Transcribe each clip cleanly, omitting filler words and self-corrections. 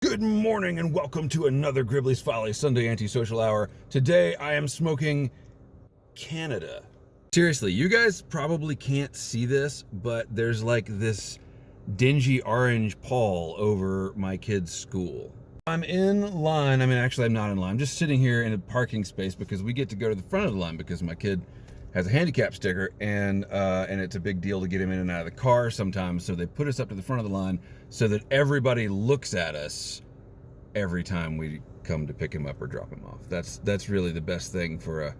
Good morning and welcome to another Gribbly's Folly Sunday Antisocial Hour. Today I am smoking Canada. Seriously, you guys probably can't see this, but there's like this dingy orange pall over my kid's school. I'm in line. Actually I'm not in line. I'm just sitting here in a parking space because we get to go to the front of the line because my kid has a handicap sticker and it's a big deal to get him in and out of the car sometimes. So they put us up to the front of the line so that everybody looks at us every time we come to pick him up or drop him off. That's really the best thing for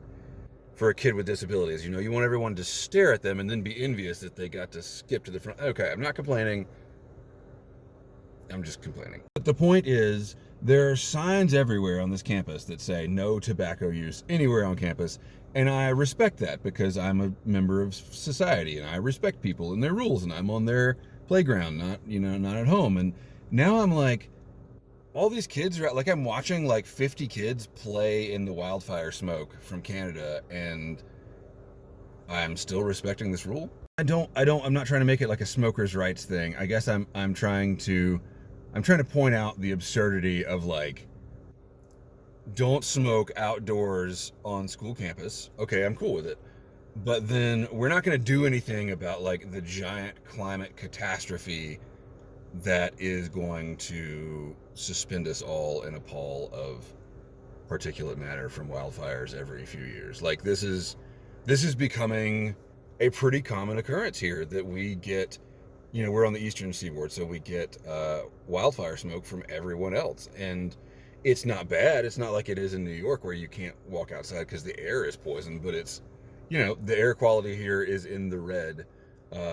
a kid with disabilities. You know, you want everyone to stare at them and then be envious that they got to skip to the front. Okay, I'm not complaining. I'm just complaining. But the point is, there are signs everywhere on this campus that say no tobacco use anywhere on campus. And I respect that because I'm a member of society and I respect people and their rules and I'm on their playground, not at home. And now I'm like, all these kids are like, I'm watching like 50 kids play in the wildfire smoke from Canada and I'm still respecting this rule. I'm not trying to make it like a smokers' rights thing. I guess I'm trying to point out the absurdity of like, don't smoke outdoors on school campus. Okay, I'm cool with it. But then we're not going to do anything about like the giant climate catastrophe that is going to suspend us all in a pall of particulate matter from wildfires every few years. Like this is becoming a pretty common occurrence here that we get. You know, we're on the eastern seaboard, so we get wildfire smoke from everyone else. And it's not bad. It's not like it is in New York where you can't walk outside because the air is poisoned, but it's, you know, the air quality here is in the red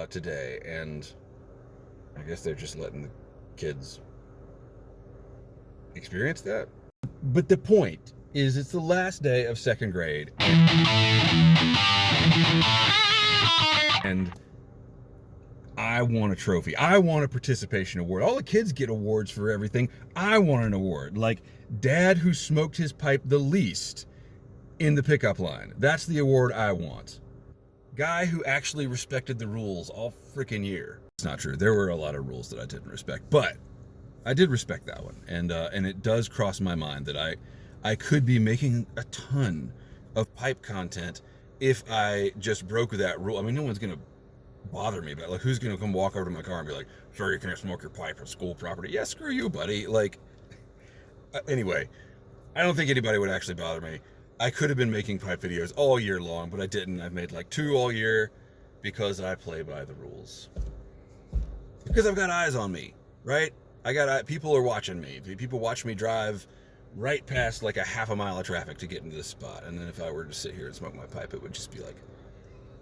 today. And I guess they're just letting the kids experience that. But the point is, it's the last day of second grade. And I want a trophy. I want a participation award. All the kids get awards for everything. I want an award. Like dad who smoked his pipe the least in the pickup line. That's the award I want. Guy who actually respected the rules all freaking year. It's not true. There were a lot of rules that I didn't respect, but I did respect that one. And it does cross my mind that I could be making a ton of pipe content if I just broke that rule. I mean, no one's going to bother me, but like, who's going to come walk over to my car and be like, sure, you can't smoke your pipe on school property? Yeah, screw you, buddy. Like, anyway, I don't think anybody would actually bother me. I could have been making pipe videos all year long, but I didn't. I've made like 2 all year because I play by the rules. Because I've got eyes on me, right? People are watching me. People watch me drive right past like a half a mile of traffic to get into this spot. And then if I were to sit here and smoke my pipe, it would just be like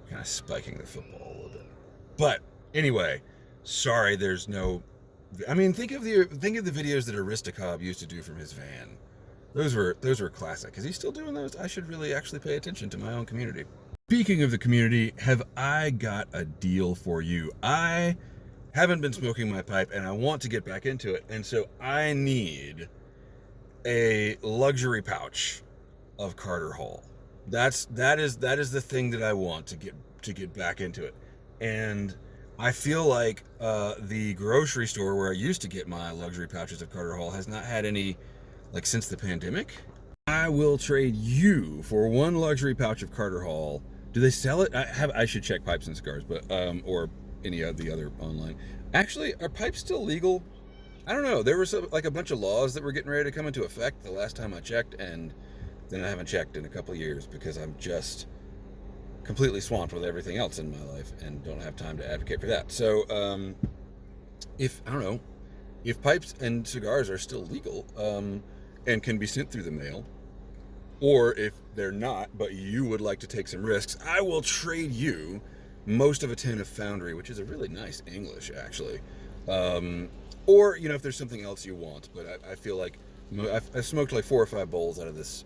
kind of spiking the football a little bit. But anyway, sorry, there's no. I mean, think of the videos that Aristocob used to do from his van. Those were classic. Is he still doing those? I should really actually pay attention to my own community. Speaking of the community, have I got a deal for you? I haven't been smoking my pipe and I want to get back into it, and so I need a luxury pouch of Carter Hall. That is the thing that I want to get back into it. And I feel like the grocery store where I used to get my luxury pouches of Carter Hall has not had any, like, since the pandemic. I will trade you for 1 luxury pouch of Carter Hall. Do they sell it? I should check Pipes and Cigars, but or any of the other online. Actually, are pipes still legal? I don't know. There was a bunch of laws that were getting ready to come into effect the last time I checked, and then I haven't checked in a couple of years because I'm just completely swamped with everything else in my life and don't have time to advocate for that. So, if pipes and cigars are still legal and can be sent through the mail, or if they're not, but you would like to take some risks, I will trade you most of a tin of Foundry, which is a really nice English, actually. Or, if there's something else you want, but I feel like I've smoked like 4 or 5 bowls out of this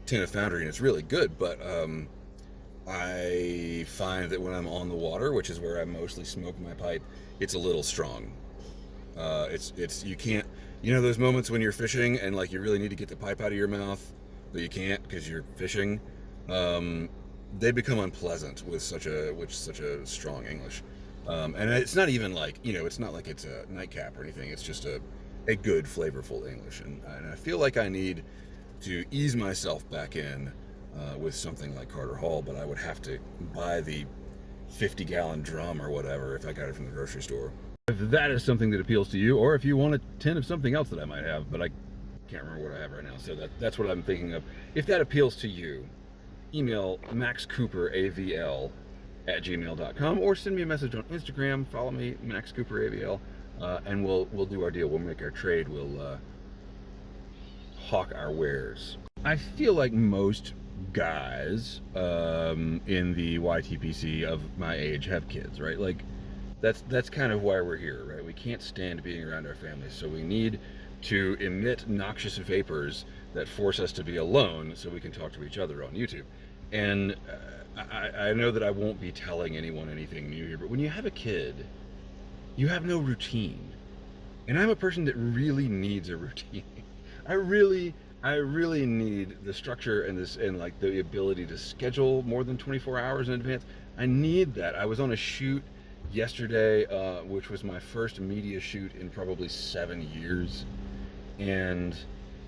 tin of Foundry, and it's really good, but I find that when I'm on the water, which is where I mostly smoke my pipe, it's a little strong. You can't, those moments when you're fishing and like you really need to get the pipe out of your mouth, but you can't because you're fishing. They become unpleasant with such a strong English. And it's not even like, it's not like it's a nightcap or anything. It's just a good, flavorful English. And I feel like I need to ease myself back in with something like Carter Hall, but I would have to buy the 50-gallon drum or whatever if I got it from the grocery store. If that is something that appeals to you, or if you want a tin of something else that I might have, but I can't remember what I have right now, so that's what I'm thinking of. If that appeals to you, email maxcooperavl@gmail.com or send me a message on Instagram. Follow me, maxcooperavl, and we'll do our deal. We'll make our trade. We'll hawk our wares. I feel like most guys in the YTPC of my age have kids, right? Like that's kind of why we're here, right? We can't stand being around our families, so we need to emit noxious vapors that force us to be alone so we can talk to each other on YouTube. And I know that I won't be telling anyone anything new here, but when you have a kid, you have no routine. And I'm a person that really needs a routine. I really need the structure and like the ability to schedule more than 24 hours in advance. I need that. I was on a shoot yesterday, which was my first media shoot in probably 7 years. And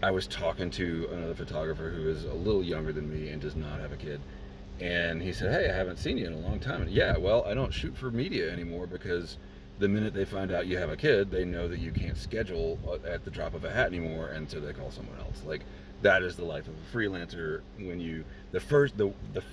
I was talking to another photographer who is a little younger than me and does not have a kid. And he said, "Hey, I haven't seen you in a long time." And yeah, well, I don't shoot for media anymore because the minute they find out you have a kid, they know that you can't schedule at the drop of a hat anymore, and so they call someone else. Like, that is the life of a freelancer. When you the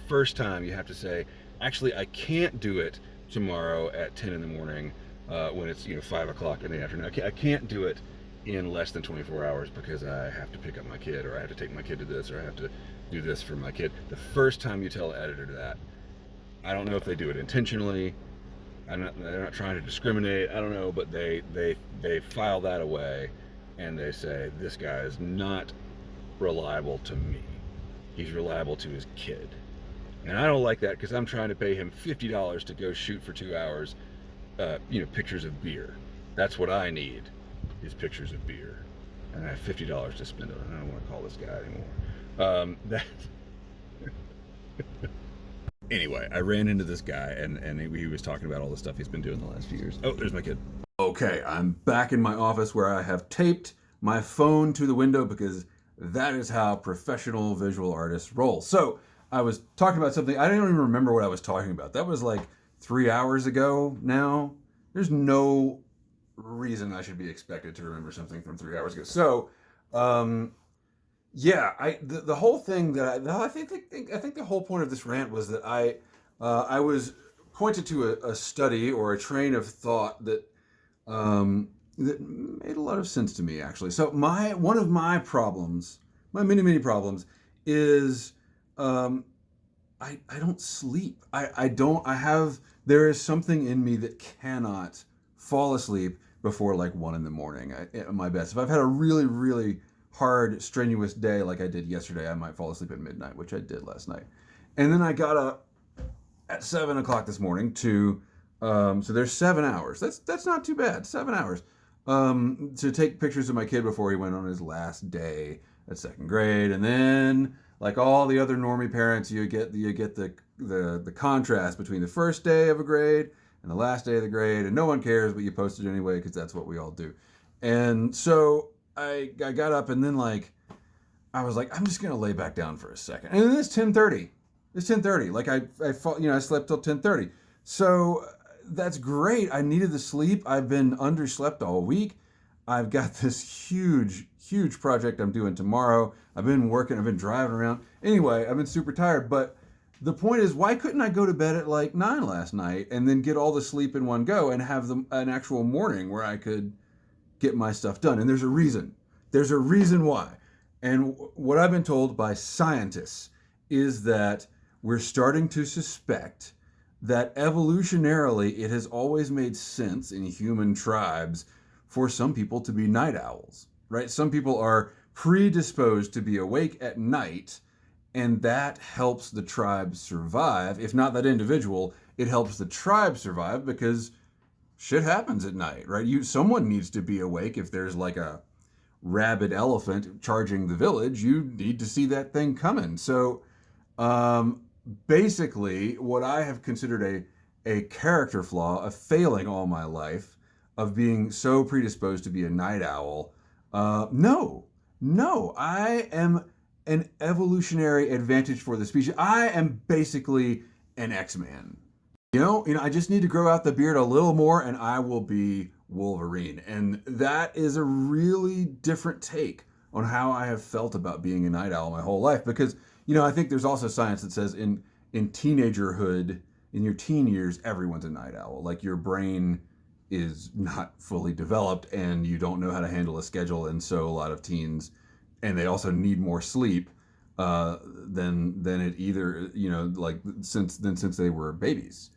first time you have to say, "Actually, I can't do it tomorrow at 10 in the morning when it's 5 o'clock in the afternoon. I can't do it in less than 24 hours because I have to pick up my kid, or I have to take my kid to this, or I have to do this for my kid." The first time you tell an editor that, I don't know if they do it intentionally. They're not trying to discriminate. I don't know, but they file that away, and they say, "This guy is not reliable to me. He's reliable to his kid." And I don't like that because I'm trying to pay him $50 to go shoot for 2 hours, pictures of beer. That's what I need, is pictures of beer. And I have $50 to spend on it. I don't want to call this guy anymore. Anyway, I ran into this guy, and he was talking about all the stuff he's been doing the last few years. Oh, there's my kid. Okay, I'm back in my office where I have taped my phone to the window because that is how professional visual artists roll. So I was talking about something. I don't even remember what I was talking about. That was like 3 hours ago now. There's no reason I should be expected to remember something from 3 hours ago. So, the whole thing that I think the whole point of this rant was that I was pointed to a study or a train of thought that made a lot of sense to me, actually. So one of my problems, my many problems, is I don't sleep. There is something in me that cannot fall asleep before like 1 a.m. at my best. If I've had a really hard, strenuous day like I did yesterday, I might fall asleep at midnight, which I did last night. And then I got up at 7 o'clock this morning to, so there's 7 hours. That's not too bad, 7 hours. To take pictures of my kid before he went on his last day at second grade. And then, like all the other normie parents, you get the contrast between the first day of a grade and the last day of the grade, and no one cares, but you post it anyway because that's what we all do. And so I got up, and then I was like, I'm just gonna lay back down for a second. And then it's 10:30. It's 10:30. Like I slept till 10:30. So that's great. I needed the sleep. I've been underslept all week. I've got this huge project I'm doing tomorrow. I've been working. I've been driving around. Anyway, I've been super tired. But the point is, why couldn't I go to bed at like 9 last night and then get all the sleep in one go and have an actual morning where I could get my stuff done? And there's a reason. There's a reason why. And what I've been told by scientists is that we're starting to suspect that evolutionarily it has always made sense in human tribes for some people to be night owls, right? Some people are predisposed to be awake at night, and that helps the tribe survive. If not that individual, it helps the tribe survive because shit happens at night, right? Someone needs to be awake. If there's like a rabid elephant charging the village, you need to see that thing coming. So basically, what I have considered a character flaw, a failing all my life, of being so predisposed to be a night owl, No, no, I am an evolutionary advantage for the species. I am basically an X-Man. I just need to grow out the beard a little more and I will be Wolverine. And that is a really different take on how I have felt about being a night owl my whole life. Because, I think there's also science that says in teenagerhood, in your teen years, everyone's a night owl. Like your brain is not fully developed and you don't know how to handle a schedule. And so a lot of teens, and they also need more sleep than it either, like since they were babies.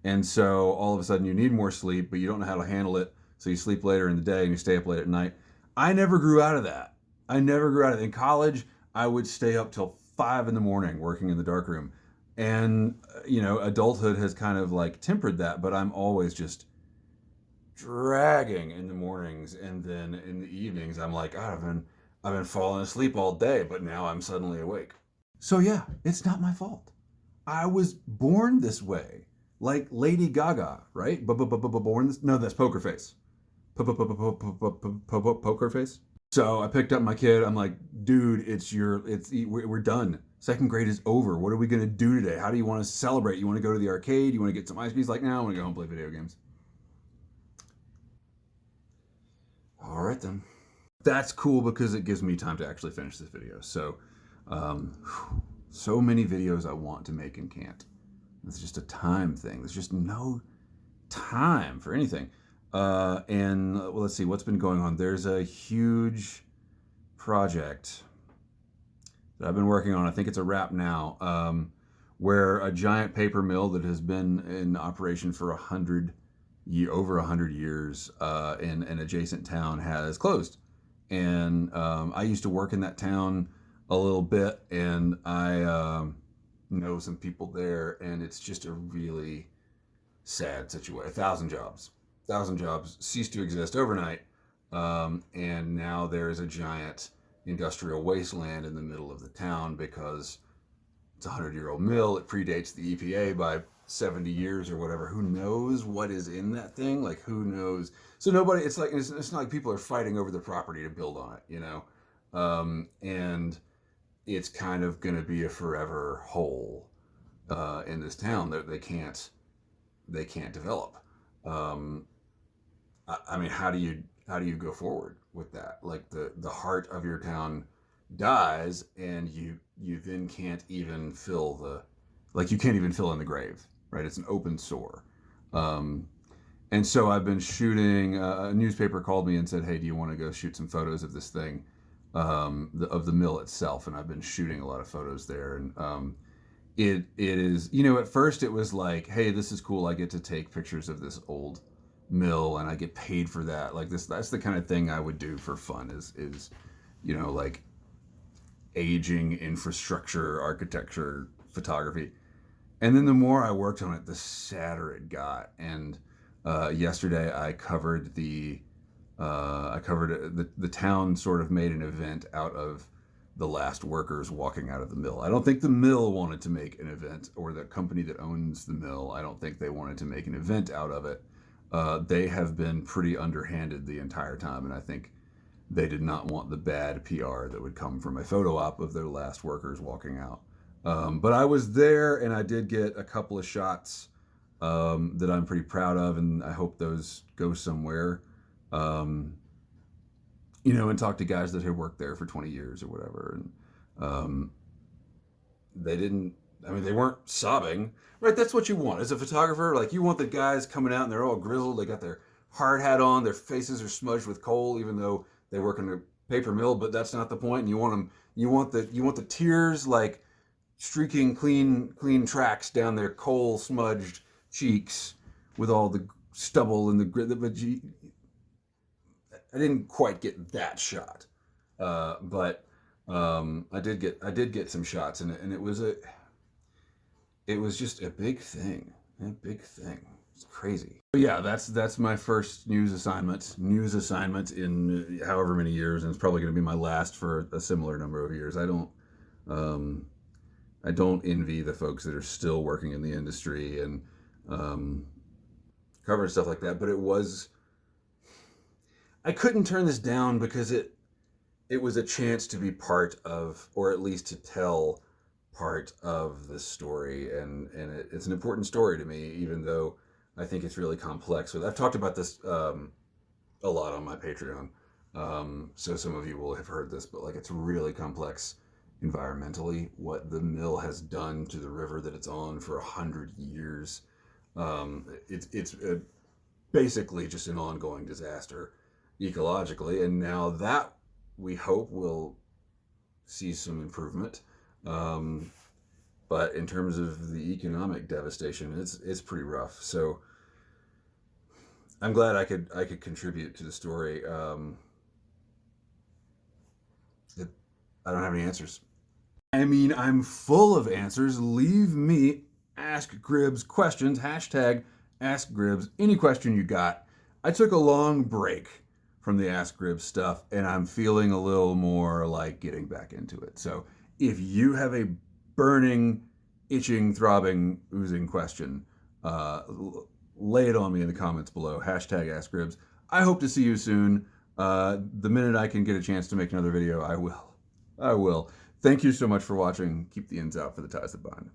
And so all of a sudden you need more sleep, but you don't know how to handle it. So you sleep later in the day and you stay up late at night. I never grew out of that. I never grew out of it. In college, I would stay up till 5 in the morning working in the darkroom. And, adulthood has kind of like tempered that, but I'm always just dragging in the mornings. And then in the evenings, I'm like, God, I've been falling asleep all day, but now I'm suddenly awake. So yeah, it's not my fault. I was born this way. Like Lady Gaga, right? Born this? No, that's Poker Face. Poker Face. So I picked up my kid. I'm like, dude, we're done. Second grade is over. What are we gonna do today? How do you want to celebrate? You want to go to the arcade? You want to get some ice cream? He's like, no, I want to go home and play video games. All right then. That's cool because it gives me time to actually finish this video. So, so many videos I want to make and can't. It's just a time thing. There's just no time for anything. Well, let's see what's been going on. There's a huge project that I've been working on. I think it's a wrap now, where a giant paper mill that has been in operation for over 100 years in an adjacent town has closed. And I used to work in that town a little bit, and I know some people there, and it's just a really sad situation. 1,000 jobs ceased to exist overnight, and now there's a giant industrial wasteland in the middle of the town because it's a 100-year-old mill. It predates the EPA by 70 years or whatever. Who knows what is in that thing? Like, who knows? So nobody. It's not like people are fighting over the property to build on it, and it's kind of going to be a forever hole in this town that they can't develop. I mean, how do you go forward with that? Like the heart of your town dies, and you then can't even you can't even fill in the grave, right? It's an open sore. And so I've been shooting. A newspaper called me and said, "Hey, do you want to go shoot some photos of this thing?" Of the mill itself, and I've been shooting a lot of photos there. And it is, at first it was like, hey, this is cool. I get to take pictures of this old mill, and I get paid for that. Like that's the kind of thing I would do for fun. Is like aging infrastructure, architecture, photography. And then the more I worked on it, the sadder it got. And yesterday I covered the town sort of made an event out of the last workers walking out of the mill. I don't think the mill wanted to make an event, or the company that owns the mill. I don't think they wanted to make an event out of it. They have been pretty underhanded the entire time, and I think they did not want the bad PR that would come from a photo op of their last workers walking out. But I was there, and I did get a couple of shots that I'm pretty proud of, and I hope those go somewhere. And talk to guys that had worked there for 20 years or whatever. And they weren't sobbing, right? That's what you want as a photographer. Like, you want the guys coming out and they're all grizzled. They got their hard hat on. Their faces are smudged with coal, even though they work in a paper mill, but that's not the point. And you want the tears like streaking clean tracks down their coal smudged cheeks with all the stubble and the grit. I didn't quite get that shot, but I did get some shots, and it was just a big thing, It's crazy. But yeah, that's my first news assignment in however many years, and it's probably going to be my last for a similar number of years. I don't envy the folks that are still working in the industry and covering stuff like that, but I couldn't turn this down because it was a chance to be part of, or at least to tell part of this story, and it's an important story to me, even though I think it's really complex. I've talked about this a lot on my Patreon, so some of you will have heard this, but like it's really complex environmentally what the mill has done to the river that it's on for 100 years. It's basically just an ongoing disaster ecologically, and now that we hope will see some improvement. But in terms of the economic devastation, it's pretty rough. So I'm glad I could contribute to the story. I don't have any answers. I mean, I'm full of answers. Leave me Ask Gribbs questions. Hashtag Ask Gribbs. Any question you got. I took a long break from the Ask Gribbs stuff, and I'm feeling a little more like getting back into it. So if you have a burning, itching, throbbing, oozing question, lay it on me in the comments below. Hashtag Ask Gribbs. I hope to see you soon. The minute I can get a chance to make another video, I will. Thank you so much for watching. Keep the ends out for the ties that bind.